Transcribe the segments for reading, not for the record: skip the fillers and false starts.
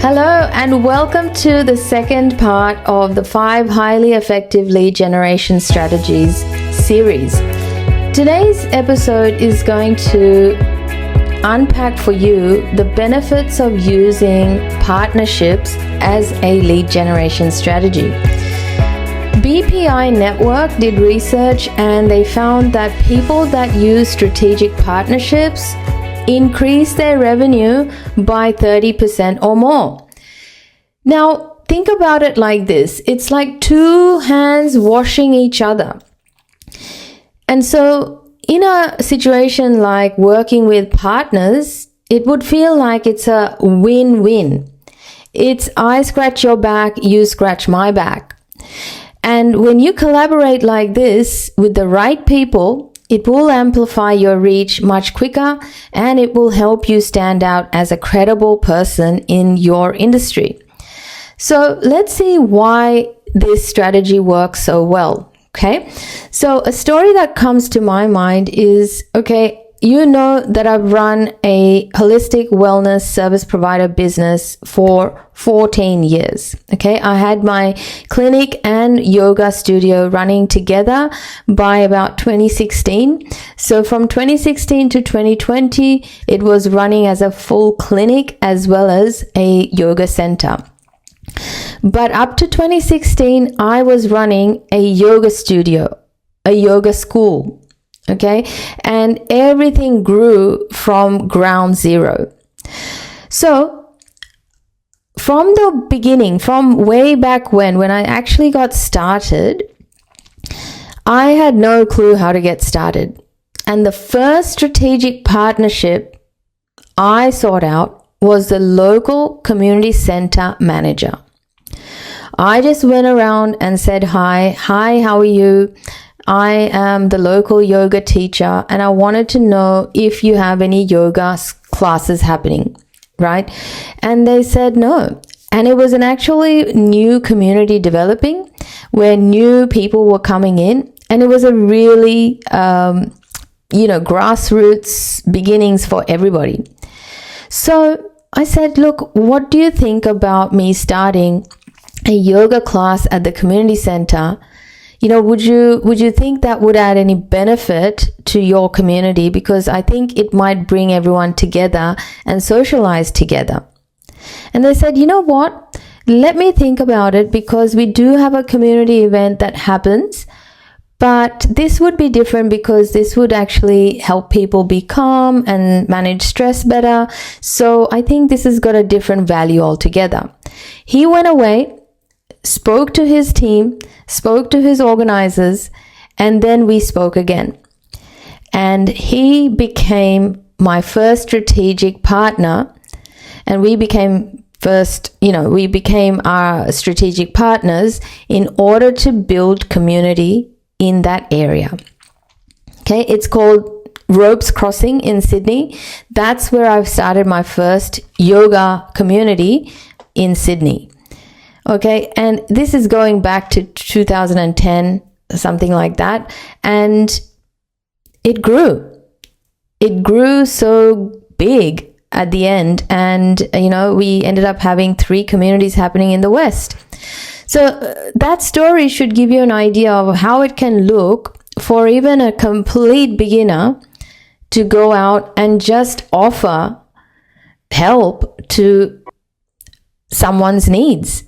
Hello and welcome to the second part of the 5 highly effective lead generation strategies series. Today's episode is going to unpack for you the benefits of using partnerships as a lead generation strategy. BPI Network did research and they found that people that use strategic partnerships increase their revenue by 30% or more. Now, think about it like this. It's like two hands washing each other. And so, in a situation like working with partners, it would feel like it's a win-win. It's I scratch your back, you scratch my back. And when you collaborate like this with the right people, it will amplify your reach much quicker and it will help you stand out as a credible person in your industry. So let's see why this strategy works so well. Okay. So a story that comes to my mind is, you know that I've run a holistic wellness service provider business for 14 years. Okay. I had my clinic and yoga studio running together by about 2016. So from 2016 to 2020, it was running as a full clinic as well as a yoga center. But up to 2016, I was running a yoga studio, a yoga school. Okay, and everything grew from ground zero. So from the beginning, from way back when I actually got started, I had no clue how to get started. And the first strategic partnership I sought out was the local community center manager. I just went around and said, hi, how are you? I am the local yoga teacher and I wanted to know if you have any yoga classes happening, right? And they said no. And it was an actually new community developing where new people were coming in, and it was a really, grassroots beginnings for everybody. So I said, look, what do you think about me starting a yoga class at the community center? Would you think that would add any benefit to your community? Because I think it might bring everyone together and socialize together. And they said, you know what? Let me think about it, because we do have a community event that happens, but this would be different because this would actually help people be calm and manage stress better. So I think this has got a different value altogether. He went away, spoke to his team, spoke to his organizers, and then we spoke again. And he became my first strategic partner, and we became our strategic partners in order to build community in that area. Okay, it's called Ropes Crossing in Sydney. That's where I've started my first yoga community in Sydney. Okay, and this is going back to 2010, something like that. And it grew. It grew so big at the end. And, we ended up having 3 communities happening in the West. So that story should give you an idea of how it can look for even a complete beginner to go out and just offer help to someone's needs.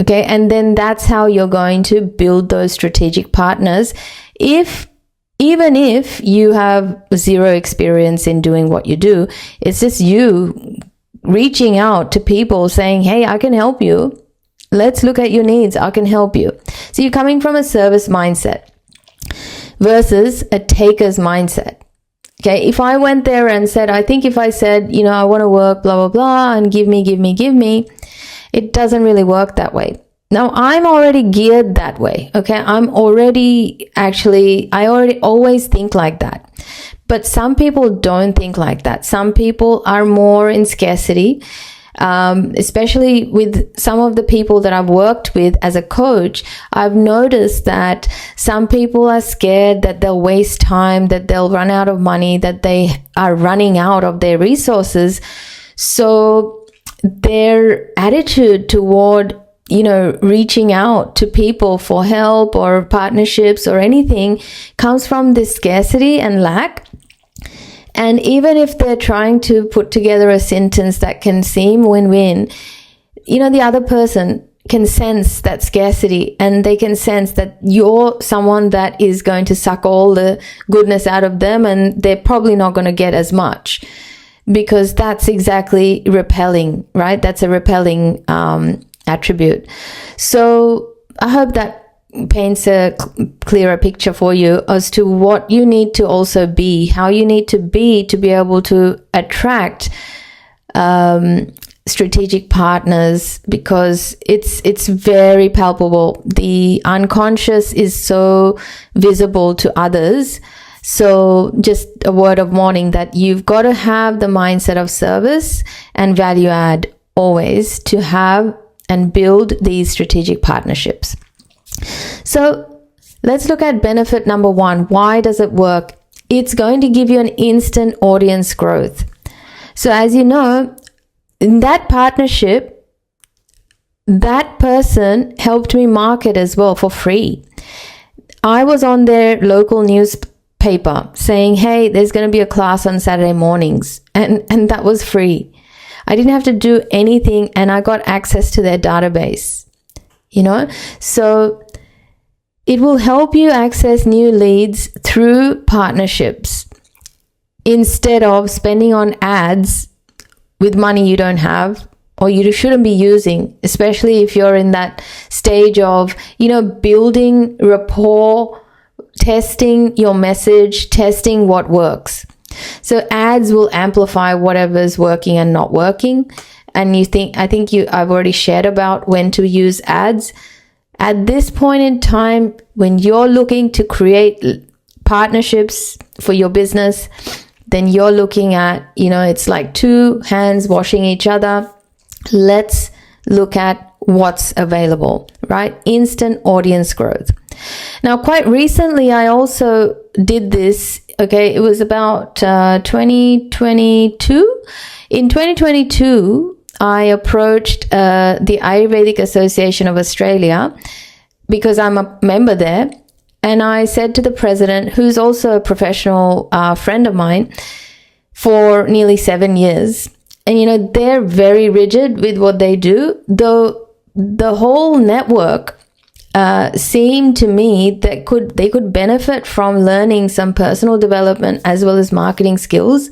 Okay, and then that's how you're going to build those strategic partners. Even if you have zero experience in doing what you do, it's just you reaching out to people saying, hey, I can help you. Let's look at your needs. I can help you. So you're coming from a service mindset versus a taker's mindset. Okay, if I went there and said, I think if I said, I want to work, blah, blah, blah, and give me, it doesn't really work that way. Now, I'm already geared that way. Okay, I already always think like that. But some people don't think like that. Some people are more in scarcity, especially with some of the people that I've worked with as a coach. I've noticed that some people are scared that they'll waste time, that they'll run out of money, that they are running out of their resources. So their attitude toward, reaching out to people for help or partnerships or anything comes from this scarcity and lack. And even if they're trying to put together a sentence that can seem win-win, the other person can sense that scarcity, and they can sense that you're someone that is going to suck all the goodness out of them, and they're probably not going to get as much, because that's exactly repelling, right? That's a repelling attribute. So I hope that paints a clearer picture for you as to what you need to also be, how you need to be able to attract strategic partners, because it's very palpable. The unconscious is so visible to others. So just a word of warning that you've got to have the mindset of service and value add always to have and build these strategic partnerships. So let's look at benefit number 1. Why does it work? It's going to give you an instant audience growth. So as you know, in that partnership, that person helped me market as well for free. I was on their local newspaper saying, hey, there's going to be a class on Saturday mornings. And that was free. I didn't have to do anything, and I got access to their database. So it will help you access new leads through partnerships instead of spending on ads with money you don't have or you shouldn't be using, especially if you're in that stage of, building rapport, testing your message, testing what works. So ads will amplify whatever's working and not working. And I've already shared about when to use ads. At this point in time, when you're looking to create partnerships for your business, then you're looking at, it's like two hands washing each other. Let's look at what's available, right? Instant audience growth. Now, quite recently, I also did this. Okay, it was about 2022. In 2022, I approached the Ayurvedic Association of Australia because I'm a member there. And I said to the president, who's also a professional friend of mine for nearly 7 years, and they're very rigid with what they do, though the whole network seemed to me that they could benefit from learning some personal development as well as marketing skills.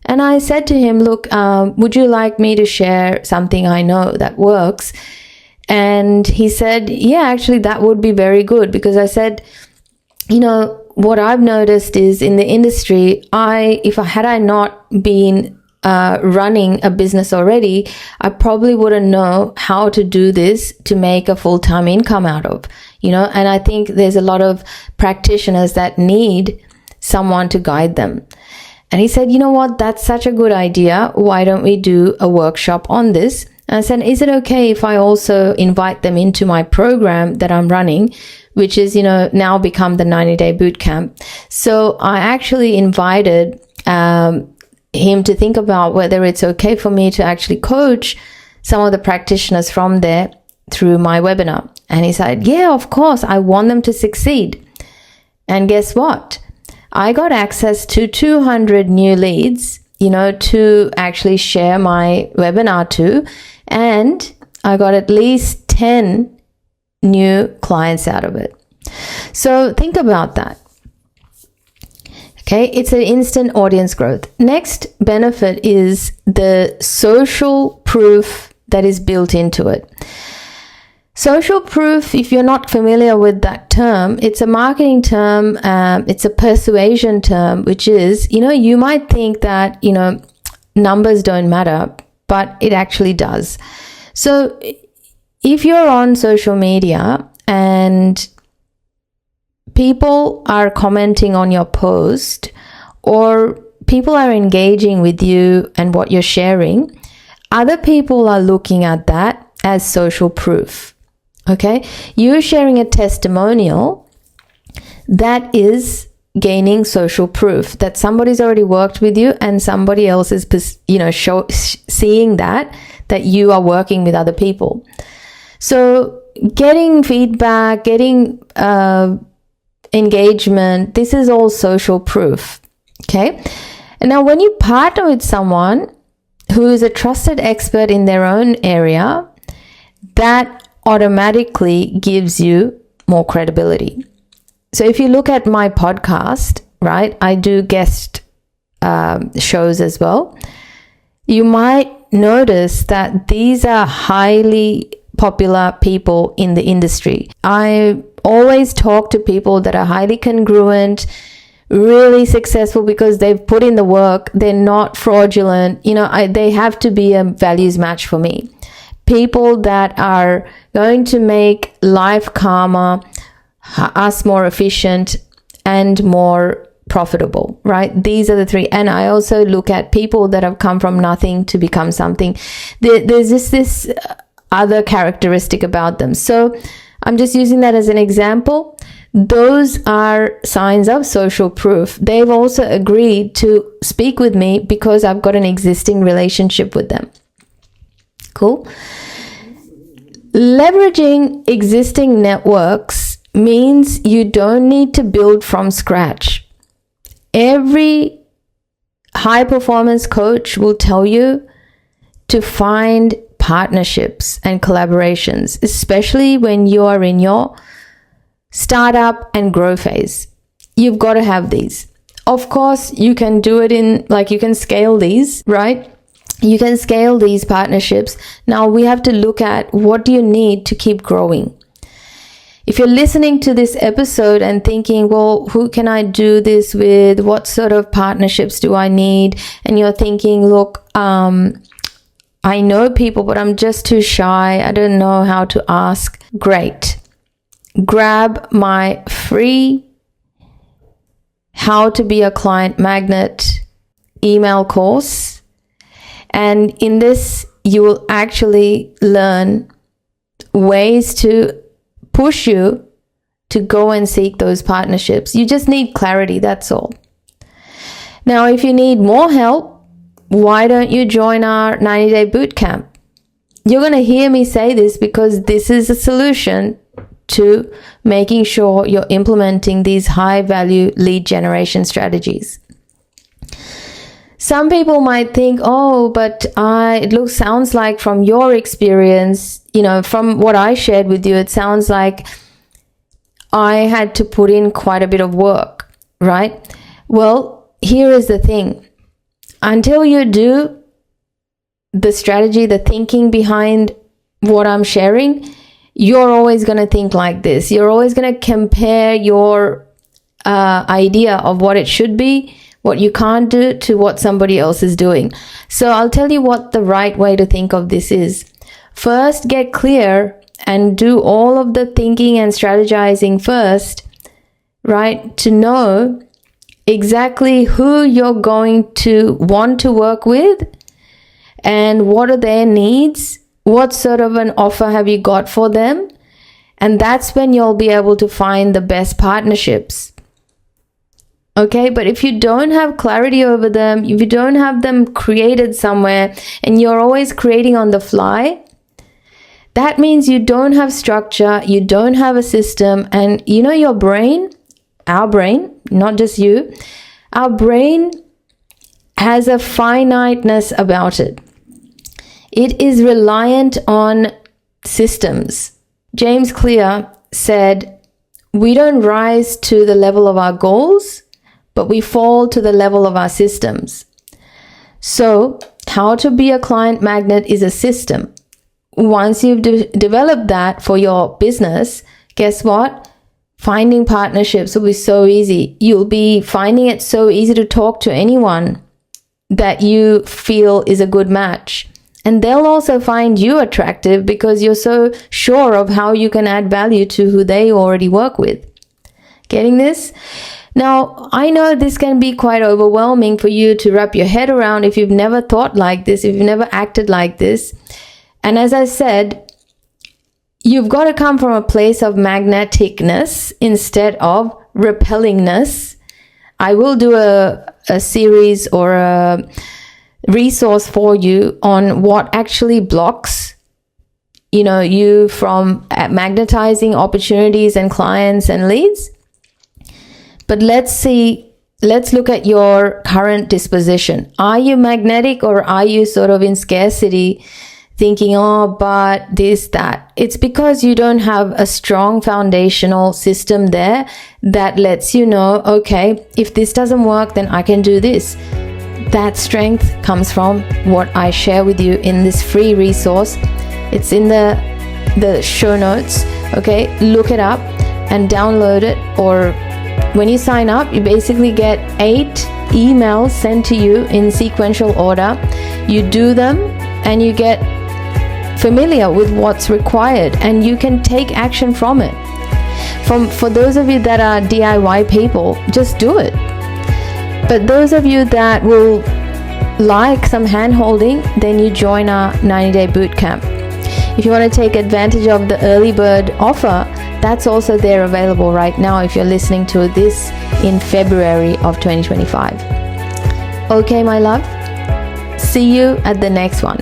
And I said to him, look, would you like me to share something I know that works? And he said, yeah, actually, that would be very good. Because I said, what I've noticed is in the industry, had I not been running a business already, I probably wouldn't know how to do this to make a full-time income out of, and I think there's a lot of practitioners that need someone to guide them. And he said, you know what, that's such a good idea. Why don't we do a workshop on this? And I said, is it okay if I also invite them into my program that I'm running, which is, now become the 90-day boot camp? So I actually invited him to think about whether it's okay for me to actually coach some of the practitioners from there through my webinar. And he said, yeah, of course, I want them to succeed. And guess what? I got access to 200 new leads, to actually share my webinar to, and I got at least 10 new clients out of it. So think about that. Okay, it's an instant audience growth. Next benefit is the social proof that is built into it. Social proof, if you're not familiar with that term, it's a marketing term, it's a persuasion term, which is, you might think that, numbers don't matter, but it actually does. So if you're on social media and people are commenting on your post, or people are engaging with you and what you're sharing, other people are looking at that as social proof. Okay, you're sharing a testimonial that is gaining social proof that somebody's already worked with you and somebody else is, seeing that that you are working with other people. So getting feedback, getting engagement, this is all social proof. Okay. And now when you partner with someone who is a trusted expert in their own area, that automatically gives you more credibility. So if you look at my podcast, right, I do guest shows as well. You might notice that these are highly popular people in the industry. I always talk to people that are highly congruent, really successful because they've put in the work. They're not fraudulent. They have to be a values match for me. People that are going to make life calmer, us more efficient and more profitable, right? These are the three. And I also look at people that have come from nothing to become something. There's just this other characteristic about them. So I'm just using that as an example. Those are signs of social proof. They've also agreed to speak with me because I've got an existing relationship with them. Cool. Leveraging existing networks means you don't need to build from scratch. Every high performance coach will tell you to find partnerships and collaborations, especially when you are in your startup and grow phase. You've got to have these. Of course, you can do it you can scale these, right? You can scale these partnerships. Now we have to look at what do you need to keep growing. If you're listening to this episode and thinking, well, who can I do this with? What sort of partnerships do I need? And you're thinking, look, I know people, but I'm just too shy. I don't know how to ask. Great. Grab my free How to Be a Client Magnet email course. And in this, you will actually learn ways to push you to go and seek those partnerships. You just need clarity, that's all. Now, if you need more help, why don't you join our 90-day bootcamp? You're going to hear me say this because this is a solution to making sure you're implementing these high-value lead generation strategies. Some people might think, oh, but sounds like from your experience, from what I shared with you, it sounds like I had to put in quite a bit of work, right? Well, here is the thing. Until you do the strategy, the thinking behind what I'm sharing, you're always going to think like this. You're always going to compare your idea of what it should be, what you can't do, to what somebody else is doing. So I'll tell you what the right way to think of this is. First, get clear and do all of the thinking and strategizing first, right? To know exactly who you're going to want to work with and what are their needs. What sort of an offer have you got for them? And that's when you'll be able to find the best partnerships. Okay, but if you don't have clarity over them, if you don't have them created somewhere and you're always creating on the fly, that means you don't have structure, you don't have a system, and your brain, our brain, not just you, our brain has a finiteness about it. It is reliant on systems. James Clear said, we don't rise to the level of our goals, but we fall to the level of our systems. So, How to Be a Client Magnet is a system. Once you've developed that for your business, guess what? Finding partnerships will be so easy. You'll be finding it so easy to talk to anyone that you feel is a good match. And they'll also find you attractive because you're so sure of how you can add value to who they already work with. Getting this? Now, I know this can be quite overwhelming for you to wrap your head around if you've never thought like this, if you've never acted like this. And as I said, you've got to come from a place of magneticness instead of repellingness. I will do a series or resource for you on what actually blocks you from magnetizing opportunities and clients and leads. But let's look at your current disposition. Are you magnetic, or are you sort of in scarcity, thinking, oh, but this, that? It's because you don't have a strong foundational system there that lets you know, okay, if this doesn't work, then I can do this. That strength comes from what I share with you in this free resource. It's in the show notes. Okay, look it up and download it. Or when you sign up, you basically get 8 emails sent to you in sequential order. You do them and you get familiar with what's required, and you can take action from it. For those of you that are DIY people, just do it. But those of you that will like some hand holding, then you join our 90-day bootcamp. If you want to take advantage of the early bird offer, that's also there, available right now if you're listening to this in February of 2025. Okay, my love, see you at the next one.